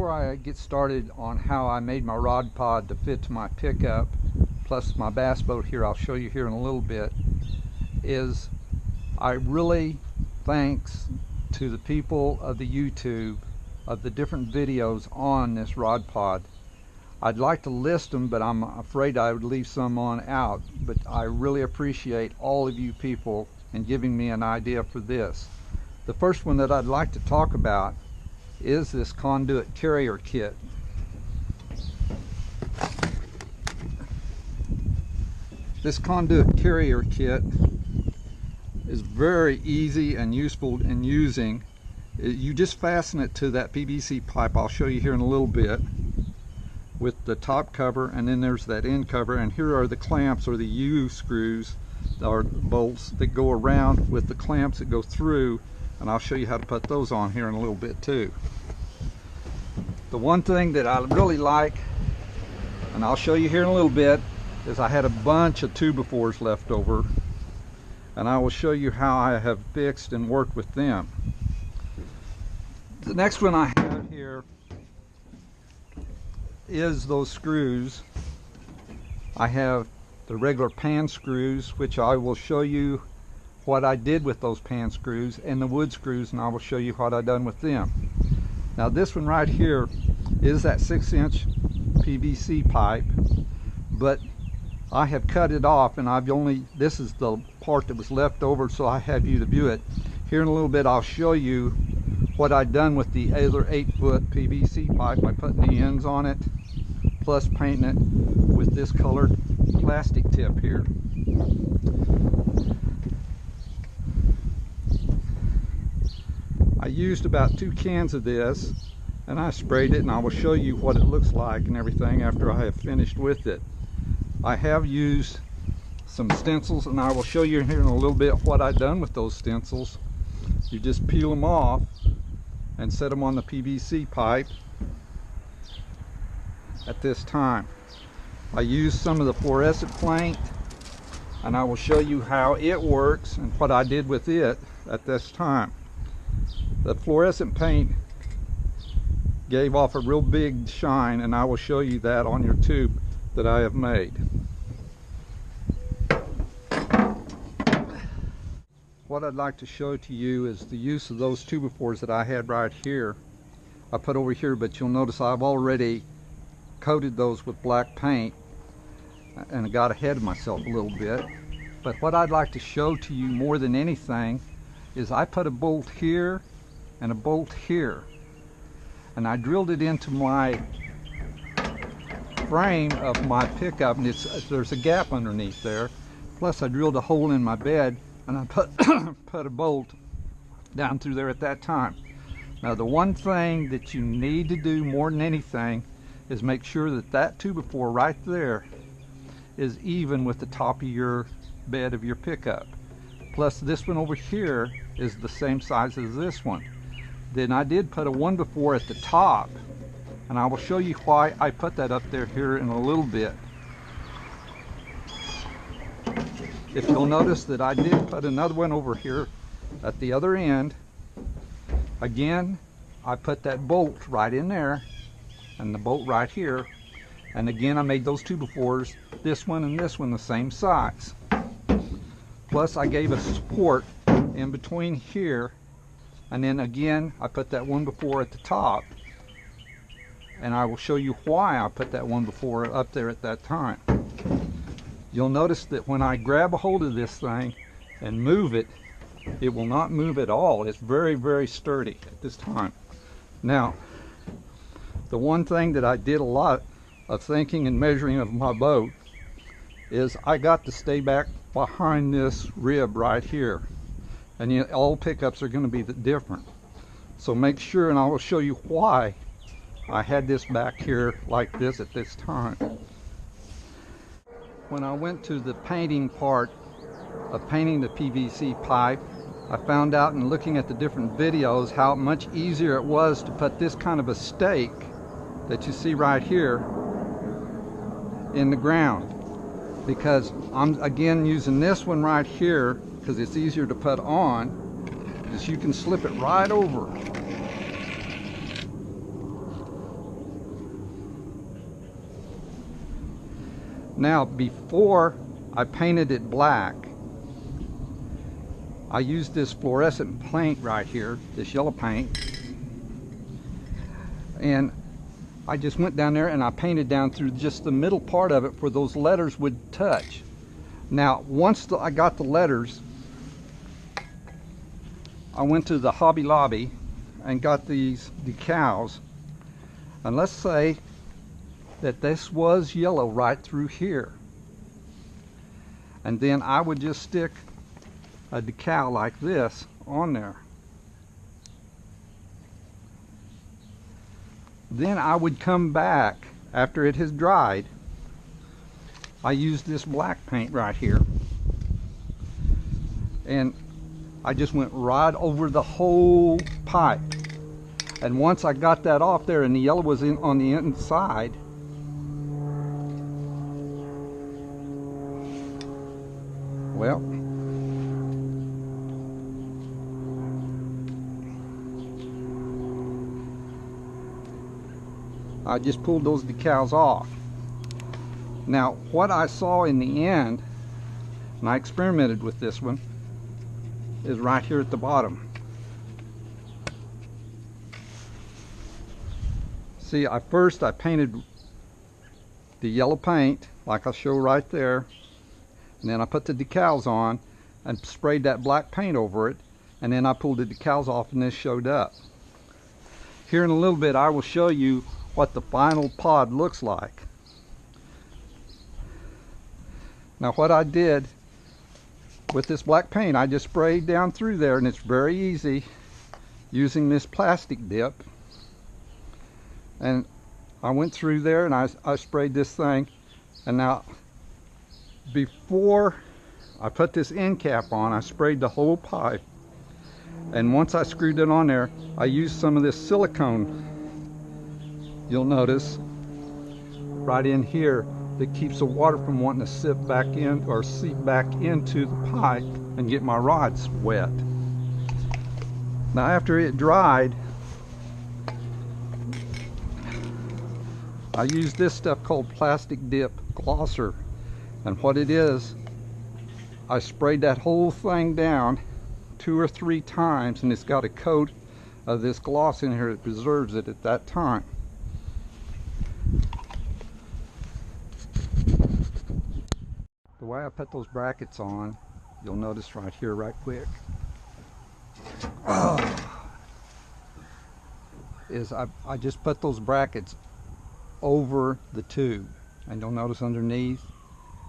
before I get started on how I made my rod pod to fit to my pickup, plus my bass boat here, I'll show you here in a little bit, is I really thanks to the people of the YouTube of the different videos on this rod pod. I'd like to list them, but I'm afraid I would leave some on out. But I really appreciate all of you people in giving me an idea for this. The first one that I'd like to talk about is this conduit carrier kit. This conduit carrier kit is very easy and useful in using. You just fasten it to that PVC pipe, I'll show you here in a little bit, with the top cover, and then there's that end cover, and here are the clamps or the U-screws or bolts that go around with the clamps that go through, and I'll show you how to put those on here in a little bit too. The one thing that I really like, and I'll show you here in a little bit, is I had a bunch of 2x4s left over, and I will show you how I have fixed and worked with them. The next one I have here is those screws. I have the regular pan screws, which I will show you what I did with those pan screws, and the wood screws, and I will show you what I done with them. Now this one right here is that 6-inch PVC pipe, but I have cut it off, and this is the part that was left over, so I have you to view it. Here in a little bit I'll show you what I done with the other 8-foot PVC pipe by putting the ends on it, plus painting it with this colored plastic tip here. I used about 2 cans of this, and I sprayed it, and I will show you what it looks like and everything after I have finished with it. I have used some stencils, and I will show you here in a little bit what I've done with those stencils. You just peel them off and set them on the PVC pipe at this time. I used some of the fluorescent paint, and I will show you how it works and what I did with it at this time. The fluorescent paint gave off a real big shine, and I will show you that on your tube that I have made. What I'd like to show to you is the use of those 2x4s that I had right here. I put over here, but you'll notice I've already coated those with black paint, and I got ahead of myself a little bit. But what I'd like to show to you more than anything is I put a bolt here and a bolt here, and I drilled it into my frame of my pickup, and there's a gap underneath there. Plus I drilled a hole in my bed, and I put a bolt down through there at that time. Now the one thing that you need to do more than anything is make sure that that 2x4 right there is even with the top of your bed of your pickup. Plus this one over here is the same size as this one. Then I did put a 1x4 at the top, and I will show you why I put that up there here in a little bit. If you'll notice that I did put another one over here at the other end. Again, I put that bolt right in there and the bolt right here, and again I made those 2x4s, this one and this one, the same size. Plus I gave a support in between here, and then again I put that 1x4 at the top, and I will show you why I put that 1x4 up there at that time. You'll notice that when I grab a hold of this thing and move it, it will not move at all. It's very, very sturdy at this time. Now, the one thing that I did a lot of thinking and measuring of my boat is I got to stay back behind this rib right here. And you know, all pickups are going to be different. So make sure, and I will show you why I had this back here like this at this time. When I went to the painting part of painting the PVC pipe, I found out in looking at the different videos how much easier it was to put this kind of a stake that you see right here in the ground, because I'm again using this one right here because it's easier to put on, is you can slip it right over Now, before I painted it black, I used this fluorescent paint right here, this yellow paint, and I just went down there and I painted down through just the middle part of it where those letters would touch. Now, once I got the letters, I went to the Hobby Lobby and got these decals, and let's say that this was yellow right through here, and then I would just stick a decal like this on there. Then I would come back after it has dried. I used this black paint right here, and I just went right over the whole pipe. And once I got that off there and the yellow was on the inside, well, I just pulled those decals off. Now, what I saw in the end, and I experimented with this one, is right here at the bottom. See, first I painted the yellow paint like I show right there, and then I put the decals on and sprayed that black paint over it, and then I pulled the decals off and this showed up. Here in a little bit I will show you what the final pod looks like. Now, what I did with this black paint, I just sprayed down through there, and it's very easy using this plastic dip. And I went through there and I sprayed this thing. And now, before I put this end cap on, I sprayed the whole pipe. And once I screwed it on there, I used some of this silicone, you'll notice, right in here, that keeps the water from wanting to seep back in or seep back into the pipe and get my rods wet. Now, after it dried, I used this stuff called plastic dip glosser, and what it is, I sprayed that whole thing down 2 or 3 times, and it's got a coat of this gloss in here that preserves it at that time. The way I put those brackets on, you'll notice right here, right quick, is I just put those brackets over the tube, and you'll notice underneath,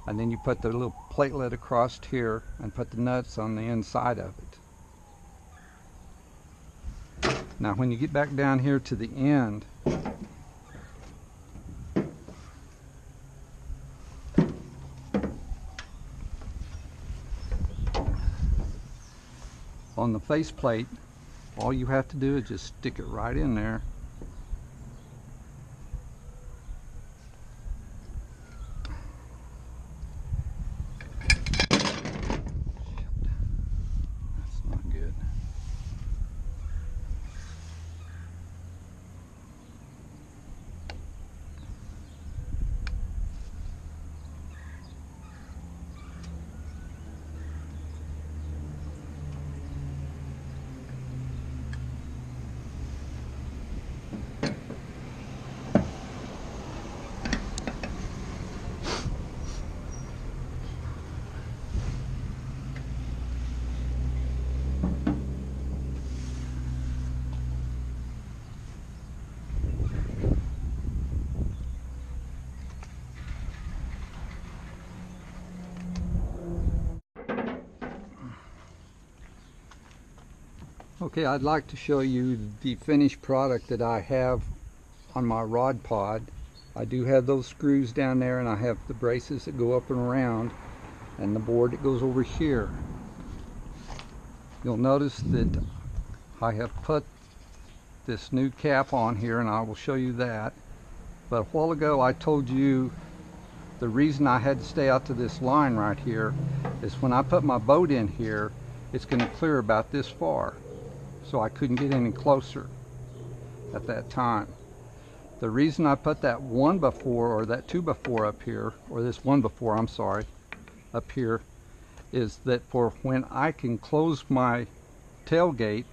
and then you put the little platelet across here and put the nuts on the inside of it. Now, when you get back down here to the end, on the faceplate, all you have to do is just stick it right in there. That's not good. Okay, I'd like to show you the finished product that I have on my rod pod. I do have those screws down there, and I have the braces that go up and around, and the board that goes over here. You'll notice that I have put this new cap on here, and I will show you that. But a while ago I told you the reason I had to stay out to this line right here is when I put my boat in here, it's going to clear about this far. So I couldn't get any closer at that time. The reason I put that 1x4 or that 2x4 up here, or this 1x4, I'm sorry, up here, is that for when I can close my tailgate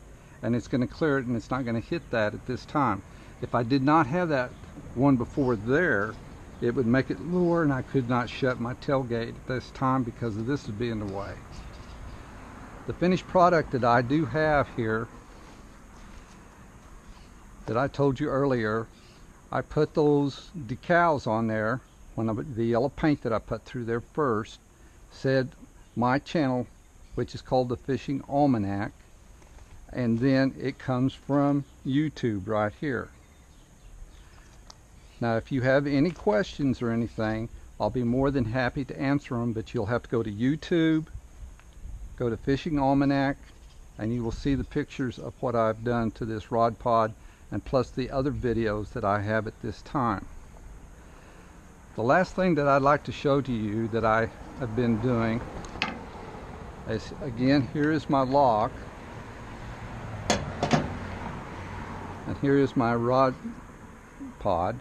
and it's going to clear it and it's not going to hit that at this time. If I did not have that 1x4 there, it would make it lower and I could not shut my tailgate at this time because of this would be in the way. The finished product that I do have here, that I told you earlier, I put those decals on there when the yellow paint that I put through there first said my channel, which is called the Fishing Almanac, and then it comes from YouTube right here. Now if you have any questions or anything, I'll be more than happy to answer them, but you'll have to go to YouTube, go to Fishing Almanac, and you will see the pictures of what I've done to this rod pod, and plus the other videos that I have at this time. The last thing that I'd like to show to you that I have been doing is, again, here is my lock, and here is my rod pod.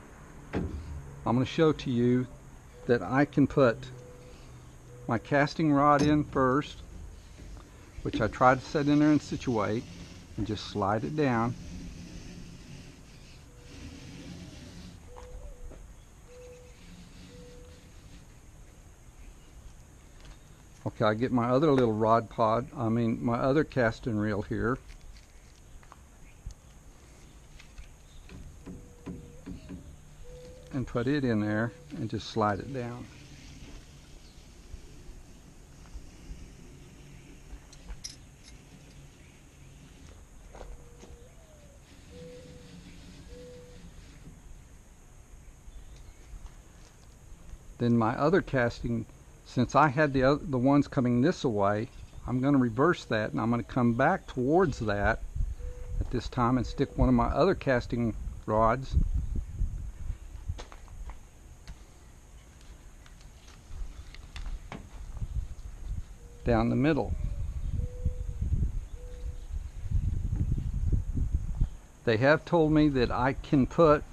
I'm going to show to you that I can put my casting rod in first, which I try to set in there and situate, and just slide it down. Okay, I get my other little rod pod, my other casting reel here. And put it in there and just slide it down. Then my other casting, since I had the ones coming this way, I'm going to reverse that and I'm going to come back towards that at this time and stick one of my other casting rods down the middle. They have told me that I can put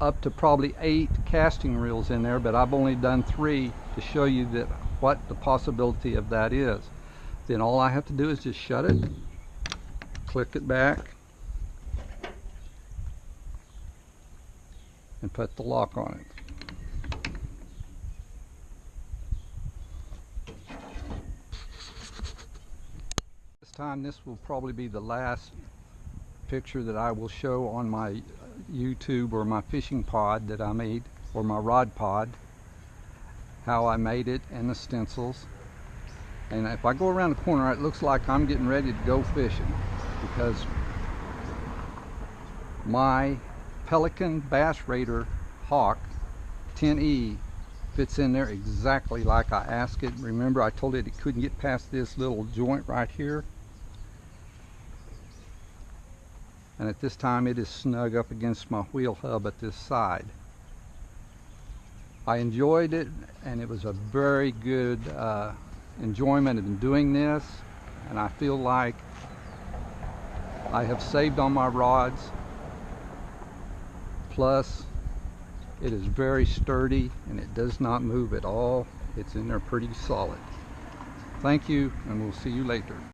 up to probably 8 casting reels in there, but I've only done 3 to show you that what the possibility of that is. Then all I have to do is just shut it, click it back, and put the lock on it. This time this will probably be the last picture that I will show on my YouTube or my fishing pod that I made, or my rod pod, how I made it and the stencils. And if I go around the corner, it looks like I'm getting ready to go fishing, because my Pelican Bass Hawk 10E fits in there exactly like I asked it. Remember, I told it couldn't get past this little joint right here, and at this time it is snug up against my wheel hub at this side. I enjoyed it, and it was a very good enjoyment in doing this, and I feel like I have saved on my rods. Plus, it is very sturdy and it does not move at all. It's in there pretty solid. Thank you, and we'll see you later.